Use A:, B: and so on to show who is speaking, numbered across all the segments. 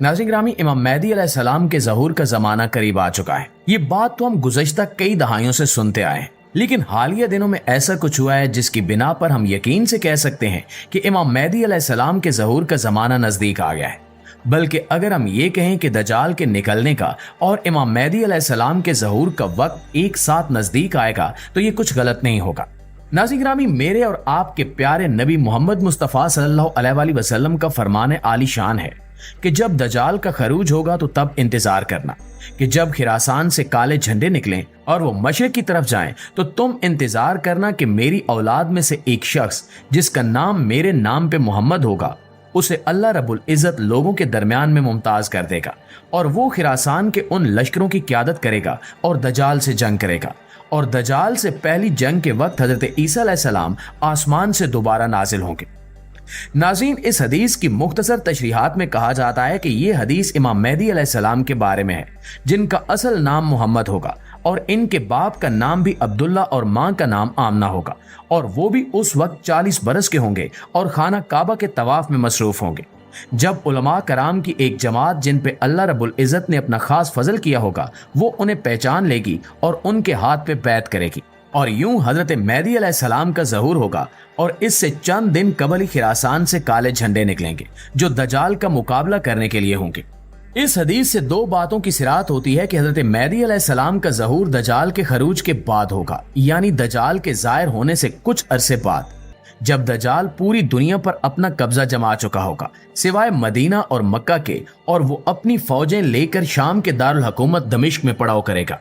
A: नाज़रीन ग्रामी, इमाम मेहदी अलैहिस्सलाम के ज़हूर का ज़माना करीब आ चुका है। ये बात तो हम गुज़श्ता कई दहाइयों से सुनते आए हैं, लेकिन हालिया दिनों में ऐसा कुछ हुआ है जिसकी बिना पर हम यकीन से कह सकते हैं कि इमाम मेहदी अलैहिस्सलाम के ज़हूर का ज़माना नज़दीक आ गया है। बल्कि अगर हम ये कहें कि दज्जाल के निकलने का और इमाम मेहदी अलैहिस्सलाम के ज़हूर का वक्त एक साथ नज़दीक आएगा तो ये कुछ गलत नहीं होगा। नाज़रीन ग्रामी, मेरे और आपके प्यारे नबी मोहम्मद मुस्तफ़ा सल्लल्लाहु अलैहि वसल्लम का फरमान आली शान है कि जब दज्जाल का खरूज होगा तो तब इंतजार करना कि जब खिरासान से काले झंडे निकलें और वो मशरिक की तरफ जाएं तो तुम इंतजार करना कि मेरी औलाद में से एक शख्स जिसका नाम मेरे नाम पे मोहम्मद होगा, उसे अल्लाह रब्बुल इज़्ज़त लोगों के दरमियान में मुमताज कर देगा और वो खिरासान के उन लश्करों की क़यादत करेगा और दज्जाल से जंग करेगा। और दज्जाल से पहली जंग के वक्त हज़रत ईसा अलैहिस्सलाम आसमान से दोबारा नाजिल होंगे। नाज़रीन, इस हदीस की मुख्तसर तशरीहात में कहा जाता है कि ये हदीस इमाम मेहदी अलैहिस्सलाम के बारे में है, जिनका असल नाम मोहम्मद होगा और इनके बाप का नाम भी अब्दुल्ला और माँ का नाम आमना होगा, और वो भी उस वक्त 40 बरस के होंगे और खाना काबा के तवाफ में मसरूफ होंगे। जब उलमा कराम की एक जमात जिन पे अल्लाह रब्बुल इज़्ज़त ने अपना खास फजल किया होगा वो उन्हें पहचान लेगी और उनके हाथ पे बैत करेगी, और यूं हजरत मेहदी अलैहिस्सलाम का ज़हूर होगा और इससे चंद दिन कबल ही खिरासान से काले झंडे निकलेंगे जो दज्जाल का मुकाबला करने के लिए होंगे। इस हदीस से दो बातों की सिरात होती है कि हजरत मेहदी अलैहिस्सलाम का ज़हूर दज्जाल के खरूज के बाद होगा, यानी दज्जाल के ज़ाहिर होने से कुछ अरसे बाद, जब दज्जाल पूरी दुनिया पर अपना कब्जा जमा चुका होगा सिवाय मदीना और मक्का के, और वो अपनी फौजें लेकर शाम के दारुल हुकूमत दमिश्क में पड़ाव करेगा।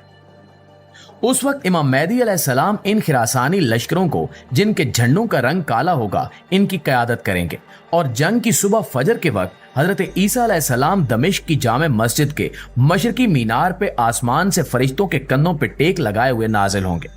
A: उस वक्त इमाम मेहदी अलैहिस्सलाम इन खिरासानी लश्करों को, जिनके झंडों का रंग काला होगा, इनकी क़यादत करेंगे और जंग की सुबह फजर के वक्त हजरत ईसा अलैहिस्सलाम दमिश्क की जामे मस्जिद के मशरकी मीनार पे आसमान से फरिश्तों के कंधों पे टेक लगाए हुए नाजिल होंगे।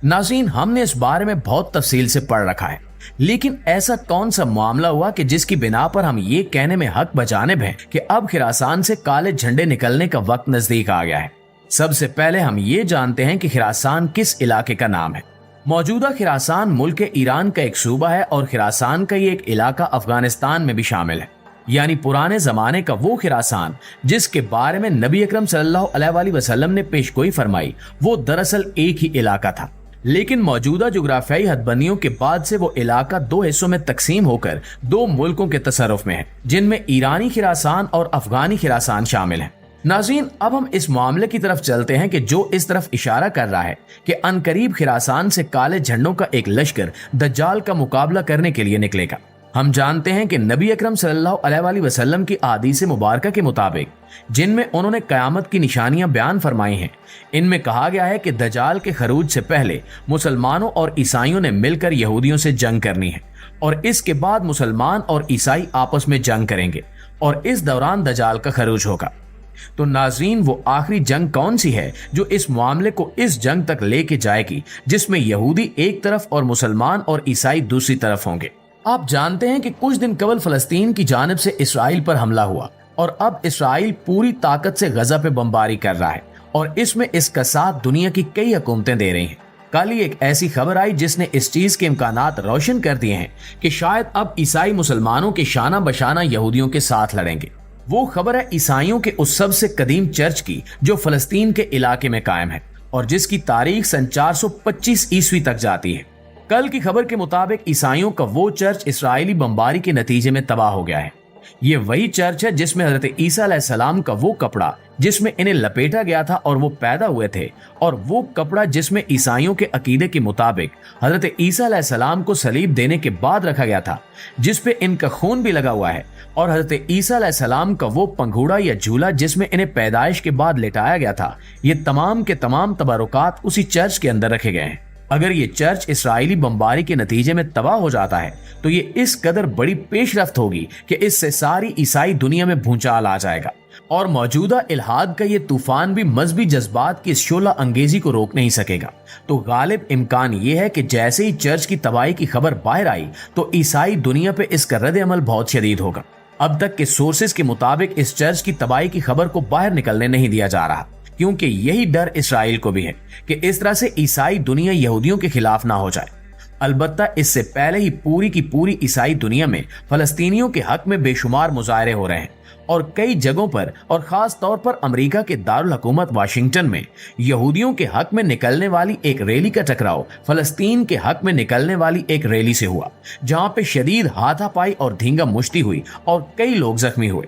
A: नाज़रीन, हमने इस बारे में बहुत तफसील से पढ़ रखा है, लेकिन ऐसा कौन सा मामला हुआ कि जिसकी बिना पर हम ये कहने में हक बजानिब हैं कि अब खिरासान से काले झंडे निकलने का वक्त नजदीक आ गया है। सबसे पहले हम ये जानते हैं कि खिरासान किस इलाके का नाम है। मौजूदा खिरासान मुल्क ईरान का एक सूबा है और खिरासान का ये एक इलाका अफगानिस्तान में भी शामिल है, यानी पुराने जमाने का वो खिरासान जिसके बारे में नबी अकरम सल्लल्लाहु अलैहि वसल्लम ने पेशगोई फरमाई, वो दरअसल एक ही इलाका था, लेकिन मौजूदा जुग्राफियाई हदबंदियों के बाद से वो इलाका दो हिस्सों में तकसीम होकर दो मुल्कों के तसर्रुफ में है, जिनमें ईरानी खिरासान और अफगानी खिरासान शामिल हैं। नाज़रीन, अब हम इस मामले की तरफ चलते हैं कि जो इस तरफ इशारा कर रहा है कि अनकरीब खिरासान से काले झंडों का एक लश्कर दज्जाल का मुकाबला करने के लिए निकलेगा। हम जानते हैं कि नबी अकरम सल्लल्लाहु अलैहि वसल्लम की अहादीस मुबारका के मुताबिक, जिनमें उन्होंने क़यामत की निशानियां बयान फरमाई हैं, इनमें कहा गया है कि दज्जाल के खरूज से पहले मुसलमानों और ईसाइयों ने मिलकर यहूदियों से जंग करनी है और इसके बाद मुसलमान और ईसाई आपस में जंग करेंगे और इस दौरान दज्जाल का खरूज होगा। तो नाज़रीन, वो आखिरी जंग कौन सी है जो इस मामले को इस जंग तक लेके जाएगी जिसमें यहूदी एक तरफ और मुसलमान और ईसाई दूसरी तरफ होंगे? आप जानते हैं कि कुछ दिन कबल फलस्तीन की जानिब से इसराइल पर हमला हुआ और अब इसराइल पूरी ताकत से गजा पे बमबारी कर रहा है और इसमें इसका साथ दुनिया की कई हुकूमतें दे रही हैं। कल ही एक ऐसी खबर आई जिसने इस चीज के इम्कानात रोशन कर दिए हैं कि शायद अब ईसाई मुसलमानों के शाना बशाना यहूदियों के साथ लड़ेंगे। वो खबर है ईसाइयों के उस सबसे कदीम चर्च की जो फलस्तीन के इलाके में कायम है और जिसकी तारीख सन 425 ईस्वी तक जाती है। कल की खबर के मुताबिक ईसाइयों का वो चर्च इसराइली बमबारी के नतीजे में तबाह हो गया है। ये वही चर्च है जिसमें हजरत ईसा अलैहिस्सलाम का वो कपड़ा जिसमें इन्हें लपेटा गया था और वो पैदा हुए थे, और वो कपड़ा जिसमें ईसाइयों के अकीदे के मुताबिक हजरत ईसा अलैहिस्सलाम को सलीब देने के बाद रखा गया था, जिस पे इनका खून भी लगा हुआ है, और हजरत ईसा अलैहिस्सलाम का वो पंघूड़ा या झूला जिसमें इन्हें पैदाइश के बाद लेटाया गया था। ये तमाम के तमाम तबरुकात उसी चर्च के अंदर रखे गए हैं। अगर ये चर्च इसराइली बमबारी के नतीजे में तबाह हो जाता है तो ये इस कदर बड़ी पेशरफ्त होगी कि इससे सारी ईसाई दुनिया में भूचाल आ जाएगा और मौजूदा इल्हाद का ये तूफान भी मजहबी जज्बात की शोला अंगेजी को रोक नहीं सकेगा। तो गालिब इम्कान ये है कि जैसे ही चर्च की तबाही की खबर बाहर आई तो ईसाई दुनिया पे इसका रद्द अमल बहुत शदीद होगा। अब तक के सोर्सेज के मुताबिक इस चर्च की तबाही की खबर को बाहर निकलने नहीं दिया जा रहा, क्योंकि यही डर इसराइल को भी है कि इस तरह से ईसाई दुनिया यहूदियों के खिलाफ ना हो जाए। अलबत्ता इससे पहले ही पूरी की पूरी ईसाई दुनिया में फलस्तीनियों के हक में बेशुमार मुजाहरे हो रहे हैं और कई जगहों पर और खास तौर पर अमेरिका के दारुल हुकूमत वाशिंगटन में यहूदियों के हक में निकलने वाली एक रैली का टकराव फलस्तीन के हक में निकलने वाली एक रैली से हुआ, जहां पे शदीद हाथापाई और धींगा मुश्ती हुई और कई लोग जख्मी हुए।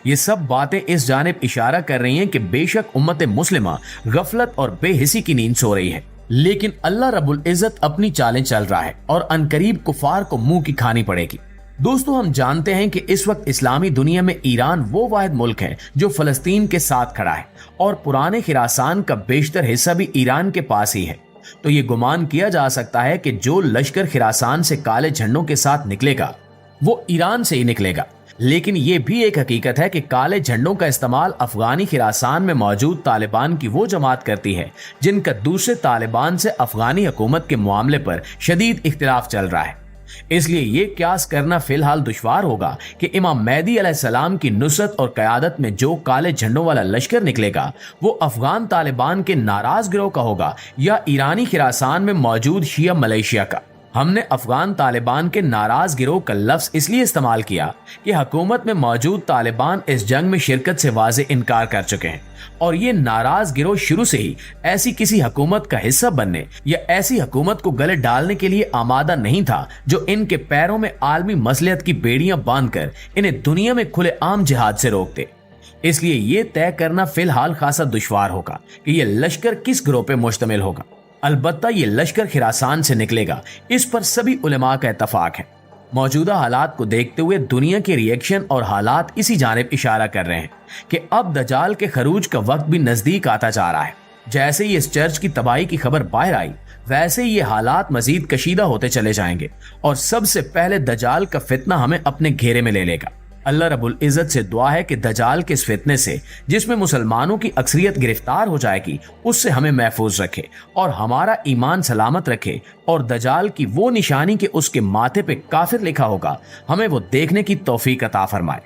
A: ये सब बातें इस जानिब इशारा कर रही हैं कि बेशक उम्मत मुस्लिमा गफलत और बेहिसी की नींद सो रही है, लेकिन अल्लाह रब्बुल इज्जत अपनी चालें चल रहा है और अनकरीब कुफार को मुंह की खानी पड़ेगी। दोस्तों, हम जानते हैं कि इस वक्त इस्लामी दुनिया में ईरान वो वाहिद मुल्क है जो फलस्तीन के साथ खड़ा है और पुराने खिरासान का बेशतर हिस्सा भी ईरान के पास ही है। तो ये गुमान किया जा सकता है कि जो लश्कर खिरासान से काले झंडों के साथ निकलेगा वो ईरान से ही निकलेगा। लेकिन ये भी एक हकीकत है कि काले झंडों का इस्तेमाल अफगानी खिरासान में मौजूद तालिबान की वो जमात करती है जिनका दूसरे तालिबान से अफगानी हुकूमत के मामले पर शदीद इख्तिलाफ चल रहा है। इसलिए ये क्यास करना फिलहाल दुश्वार होगा कि इमाम मेहदी अलैहिस्सलाम की नुसरत और क़यादत में जो काले झंडों वाला लश्कर निकलेगा वो अफगान तालिबान के नाराज गिरोह का होगा या ईरानी खिरासान में मौजूद शिया मलेशिया का। हमने अफगान तालिबान के नाराज गिरोह का लफ्ज इसलिए इस्तेमाल किया कि हुकूमत में मौजूद तालिबान इस जंग में शिरकत से वाज़े इनकार कर चुके हैं और ये नाराज गिरोह शुरू से ही ऐसी किसी हुकूमत का हिस्सा बनने या ऐसी हुकूमत को गले डालने के लिए आमादा नहीं था जो इनके पैरों में आलमी मसलियत की बेड़ियां बांधकर इन्हें दुनिया में खुले आम जिहाद से रोक दे। इसलिए ये तय करना फिलहाल खासा दुश्वार होगा कि ये लश्कर किस गिरोह पे मुश्तमिल होगा। अलबत्ता ये लश्कर खिरासान से निकलेगा, इस पर सभी उलेमा का इत्तफाक है। मौजूदा हालात को देखते हुए दुनिया के रिएक्शन और हालात इसी जानिब इशारा कर रहे हैं कि अब दजाल के खरूज का वक्त भी नजदीक आता जा रहा है। जैसे ही इस चर्च की तबाही की खबर बाहर आई, वैसे ही ये हालात मजीद कशीदा होते चले जाएंगे और सबसे पहले दजाल का फितना हमें अपने घेरे में ले लेगा। अल्लाह रब्बुल इज्जत से दुआ है कि दजाल के इस फितने से जिसमें मुसलमानों की अक्सरियत गिरफ्तार हो जाएगी उससे हमें महफूज रखे और हमारा ईमान सलामत रखे और दजाल की वो निशानी के उसके माथे पे काफिर लिखा होगा हमें वो देखने की तौफीक अता फरमाए,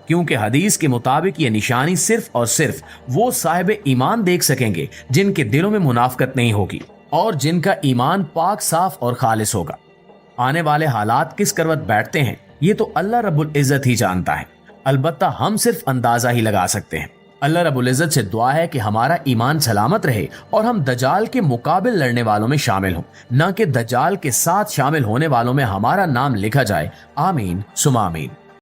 A: क्योंकि हदीस के मुताबिक ये निशानी सिर्फ और सिर्फ वो साहिब ईमान देख सकेंगे जिनके दिलों में मुनाफकत नहीं होगी और जिनका ईमान पाक साफ और खालिस होगा। आने वाले हालात किस करवट बैठते हैं ये तो अल्लाह रब्बुल इज्जत ही जानता है, अलबत्ता हम सिर्फ अंदाजा ही लगा सकते हैं। अल्लाह रब्बुल इज्जत से दुआ है कि हमारा ईमान सलामत रहे और हम दजाल के मुकाबिल लड़ने वालों में शामिल हों, न कि दजाल के साथ शामिल होने वालों में हमारा नाम लिखा जाए। आमीन सुमा आमीन।